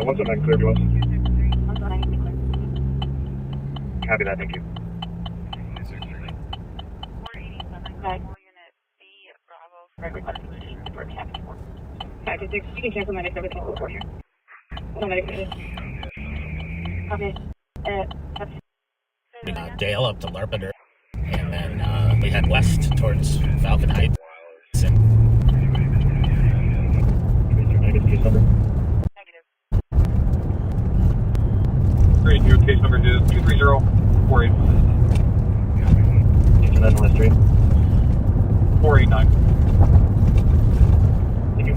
[SPEAKER 7] What's up, man? Clear to us. Copy that, thank you.
[SPEAKER 2] 487. You can cancel my next everything report here. No medication. Okay. That's
[SPEAKER 1] Dale up to Larpenteur, and then we head west towards Falcon Heights. And
[SPEAKER 7] Case number?
[SPEAKER 2] negative.
[SPEAKER 3] Great, your case number is 23048.
[SPEAKER 7] International history.
[SPEAKER 3] 489.
[SPEAKER 7] Thank you.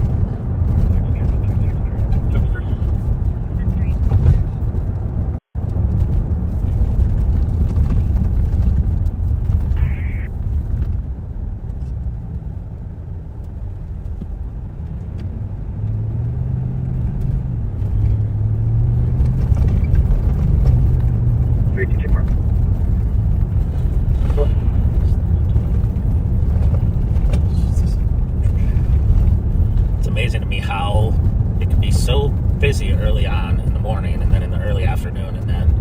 [SPEAKER 3] Tipster.
[SPEAKER 1] it's amazing to me how it can be so busy early on in the morning, and then in the early afternoon, and then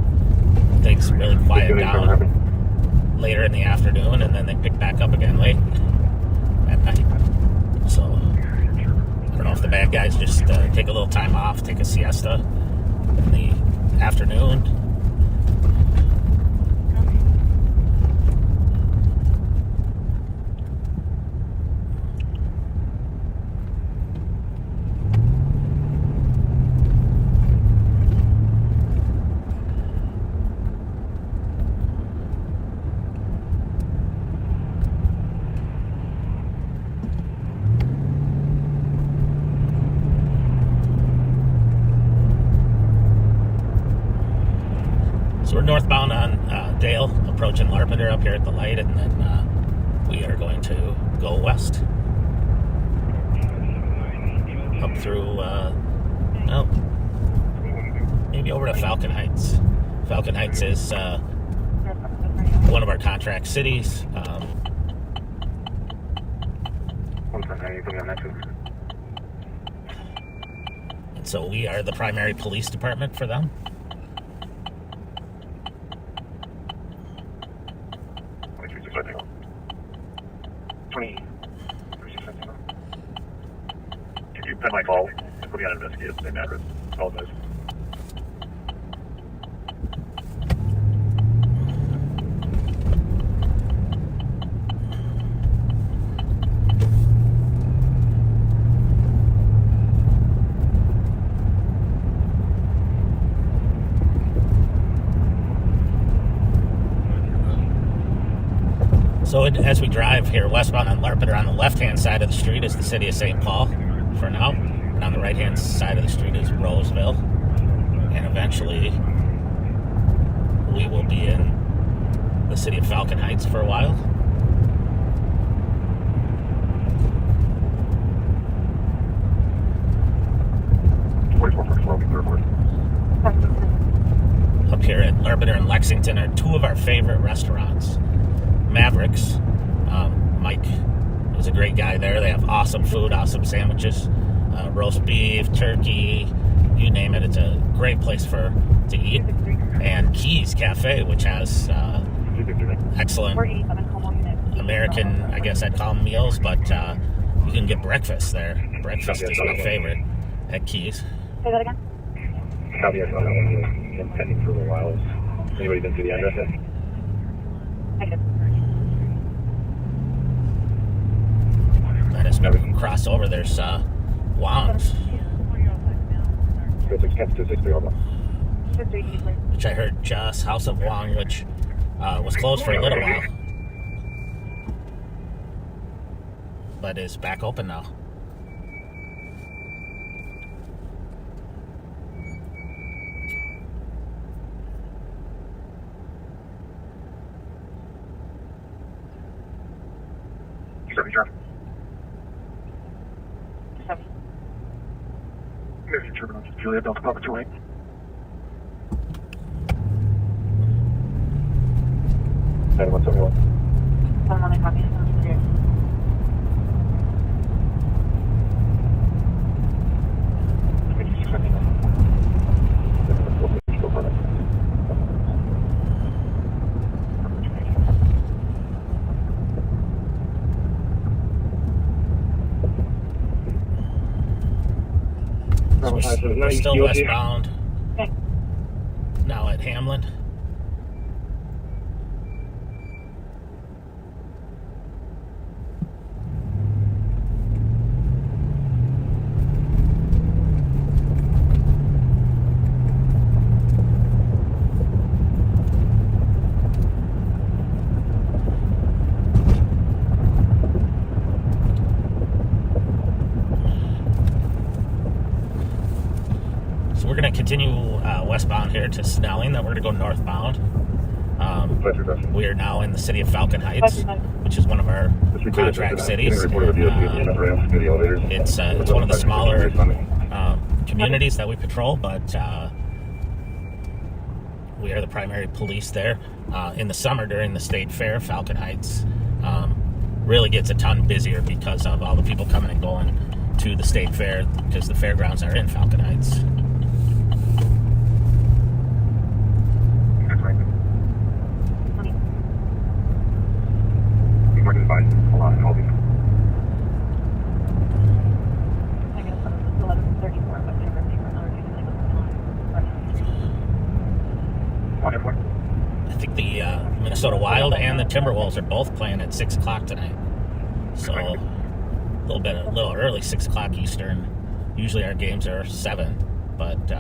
[SPEAKER 1] things really quiet down. later in the afternoon, and then they pick back up again late at night. So I don't know if the bad guys just take a little time off, take a siesta in the afternoon. So we're northbound on Dale, approaching Larpenteur up here at the light, and then we are going to go west up through, maybe over to Falcon Heights. Falcon Heights is one of our contract cities. And so we are the primary police department for them.
[SPEAKER 7] Can you pen my call and put me on investigate the same address? Apologize.
[SPEAKER 1] So as we drive here westbound on Larpenteur, on the left-hand side of the street is the city of St. Paul for now, and on the right-hand side of the street is Roseville, and eventually we will be in the city of Falcon Heights for a while. Up here at Larpenteur and Lexington are two of our favorite restaurants. Mavericks. Mike is a great guy there. They have awesome food, awesome sandwiches, roast beef, turkey, you name it. It's a great place to eat. And Keys Cafe, which has excellent American, I guess I'd call them meals, but you can get breakfast there. Breakfast is my favorite at Keys.
[SPEAKER 2] Say that again?
[SPEAKER 7] Copy. I've been pending for a little while. Has anybody been through the address yet?
[SPEAKER 2] Negative.
[SPEAKER 1] And as we cross over, there's Wong's, which I heard just House of Wong, which was closed for a little while, but is back open now.
[SPEAKER 7] Julia, Delta Papa 28. And 171.
[SPEAKER 2] 1 copy.
[SPEAKER 1] We're still westbound.
[SPEAKER 2] Okay.
[SPEAKER 1] Now at Hamlin. We're going to continue westbound here to Snelling, then we're going to go northbound. We are now in the city of Falcon Heights, which is one of our contract cities. It's one of the smaller communities that we patrol, but we are the primary police there. In the summer during the state fair, Falcon Heights really gets a ton busier because of all the people coming and going to the state fair, because the fairgrounds are in Falcon Heights. I think the Minnesota Wild and the Timberwolves are both playing at 6 o'clock tonight. So a little early, 6 o'clock Eastern. Usually our games are 7, but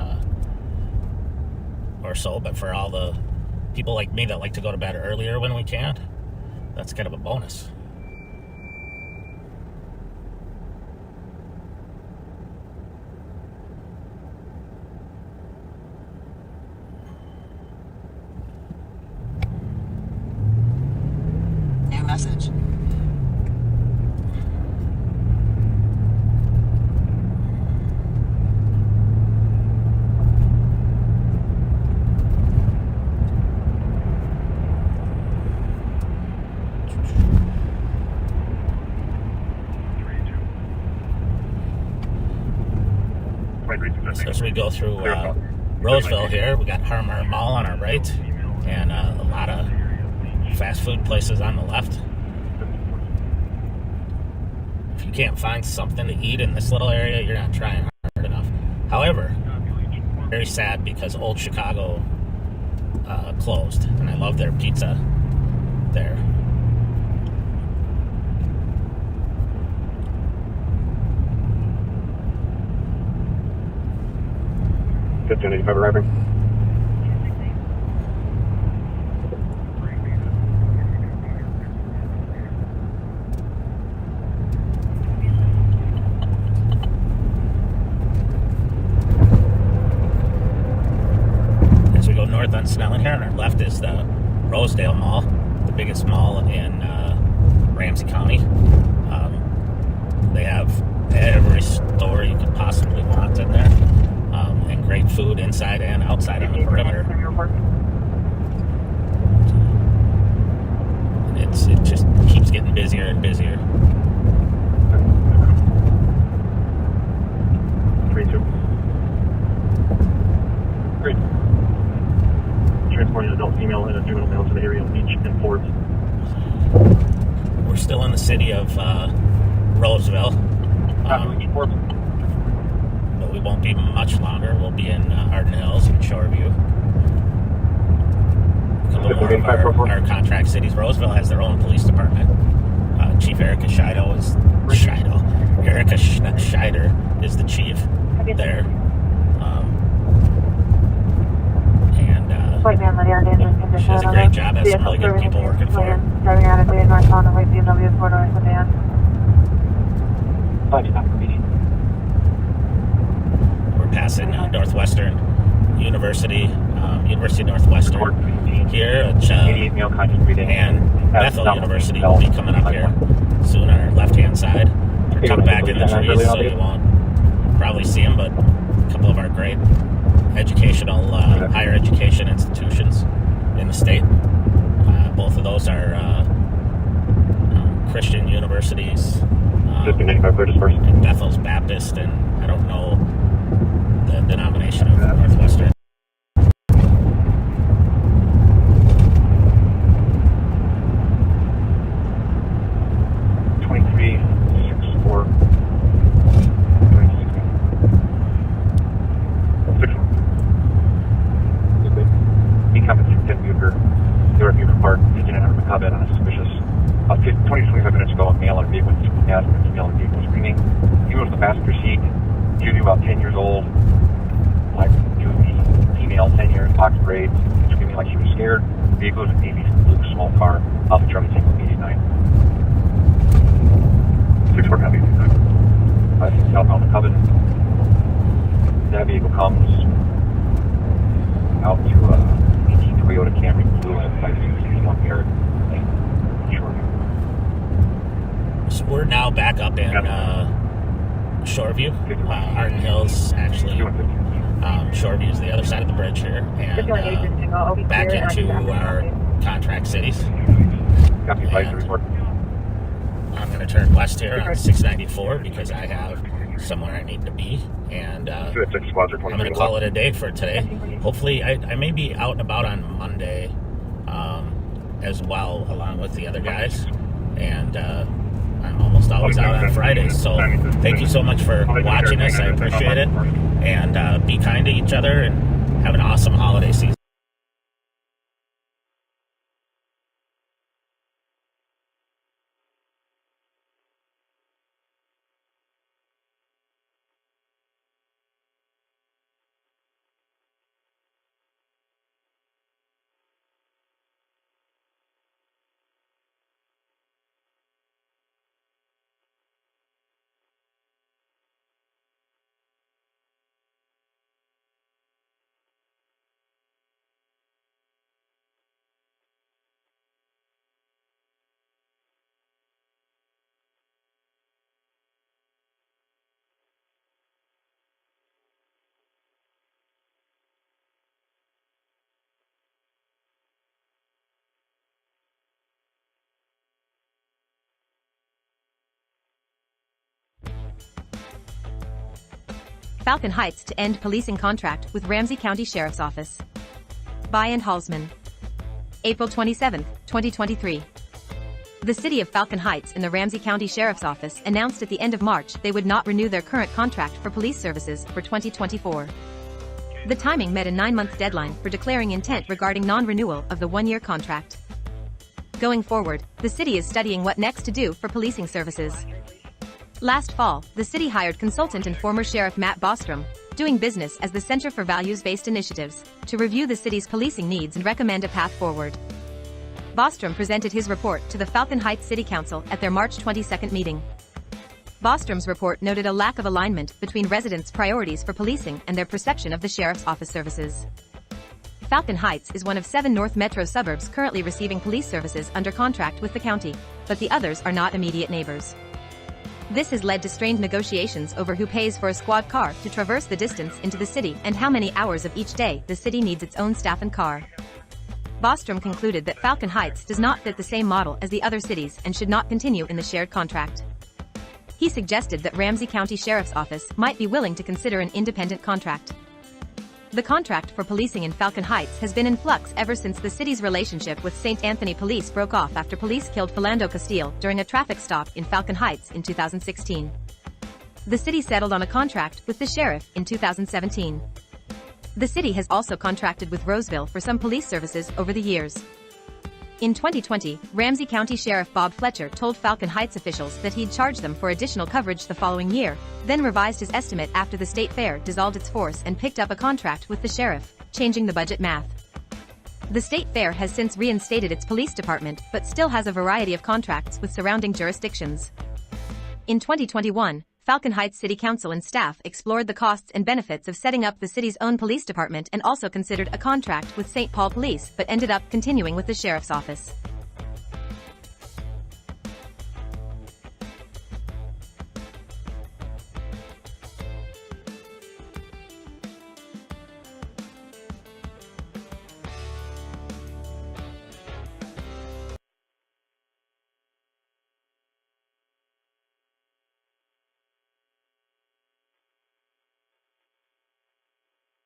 [SPEAKER 1] or so. But for all the people like me that like to go to bed earlier when we can, that's kind of a bonus.
[SPEAKER 8] New message.
[SPEAKER 1] So as we go through Roseville here, we got Harmar Mall on our right, and a lot of fast food places on the left. If you can't find something to eat in this little area, you're not trying hard enough. However, very sad because Old Chicago closed, and I love their pizza there.
[SPEAKER 7] Arriving.
[SPEAKER 1] As we go north on Snelling here, on our left is the Rosedale Mall, the biggest mall in Ramsey County. They have every store you could possibly want in there. And great food inside and outside on the perimeter. It just keeps getting busier and busier.
[SPEAKER 7] 3-2. Great. Transporting an adult female and a juvenile male to the area of Beach and Fort.
[SPEAKER 1] We're still in the city of Roseville. But we won't be much longer. We'll be in Arden Hills and Shoreview. A couple more of our contract cities. Roseville has their own police department. Chief Erica Scheider is the chief there. She does a great job. Has some really good people working for her.
[SPEAKER 2] Driving out of the northbound and white BMW corridor with Dan.
[SPEAKER 1] We're passing Northwestern University, University of Northwestern here, and Bethel University will be coming up here soon on our left-hand side. We're tucked back in the trees, so you won't probably see them, but a couple of our great educational, higher education institutions in the state. Both of those are Christian universities. And Bethel's Baptist, and I don't know the denomination of Northwestern.
[SPEAKER 7] Park, taking an comment on a suspicious. 20 to 25 minutes ago, a male on a vehicle with gas and a female on a vehicle screaming. He was in the passenger seat, usually about 10 years old. Like to the female, 10 years, box braids, screaming like she was scared. The vehicle was a navy blue small car, Alpha Charlie Tango 89. 6-4 copy 89. Southbound to Coven. That vehicle comes out to Toyota Camry blue and 561 Merritt Lane.
[SPEAKER 1] So we're now back up in Shoreview. Arden Hills, actually. Shoreview is the other side of the bridge here, and back into our contract cities. And I'm going to turn west here on 694 because I have somewhere I need to be, and I'm going to call it a day for today. Hopefully, I may be out and about on Monday as well, along with the other guys, and I'm almost always out on Fridays. So thank you so much for watching us. I appreciate it, and be kind to each other, and have an awesome holiday season.
[SPEAKER 8] Falcon Heights to end policing contract with Ramsey County Sheriff's Office. By and Halsman. April 27, 2023. The city of Falcon Heights and the Ramsey County Sheriff's Office announced at the end of March they would not renew their current contract for police services for 2024. The timing met a 9-month deadline for declaring intent regarding non-renewal of the one-year contract. Going forward, the city is studying what next to do for policing services. Last fall, the city hired consultant and former Sheriff Matt Bostrom, doing business as the Center for Values-Based Initiatives, to review the city's policing needs and recommend a path forward. Bostrom presented his report to the Falcon Heights City Council at their March 22 meeting. Bostrom's report noted a lack of alignment between residents' priorities for policing and their perception of the Sheriff's Office services. Falcon Heights is one of 7 North Metro suburbs currently receiving police services under contract with the county, but the others are not immediate neighbors. This has led to strained negotiations over who pays for a squad car to traverse the distance into the city and how many hours of each day the city needs its own staff and car. Bostrom concluded that Falcon Heights does not fit the same model as the other cities and should not continue in the shared contract. He suggested that Ramsey County Sheriff's Office might be willing to consider an independent contract. The contract for policing in Falcon Heights has been in flux ever since the city's relationship with St. Anthony Police broke off after police killed Philando Castile during a traffic stop in Falcon Heights in 2016. The city settled on a contract with the sheriff in 2017. The city has also contracted with Roseville for some police services over the years. In 2020, Ramsey County Sheriff Bob Fletcher told Falcon Heights officials that he'd charge them for additional coverage the following year, then revised his estimate after the state fair dissolved its force and picked up a contract with the sheriff, changing the budget math. The state fair has since reinstated its police department but still has a variety of contracts with surrounding jurisdictions. In 2021, Falcon Heights City Council and staff explored the costs and benefits of setting up the city's own police department and also considered a contract with St. Paul Police but ended up continuing with the Sheriff's Office.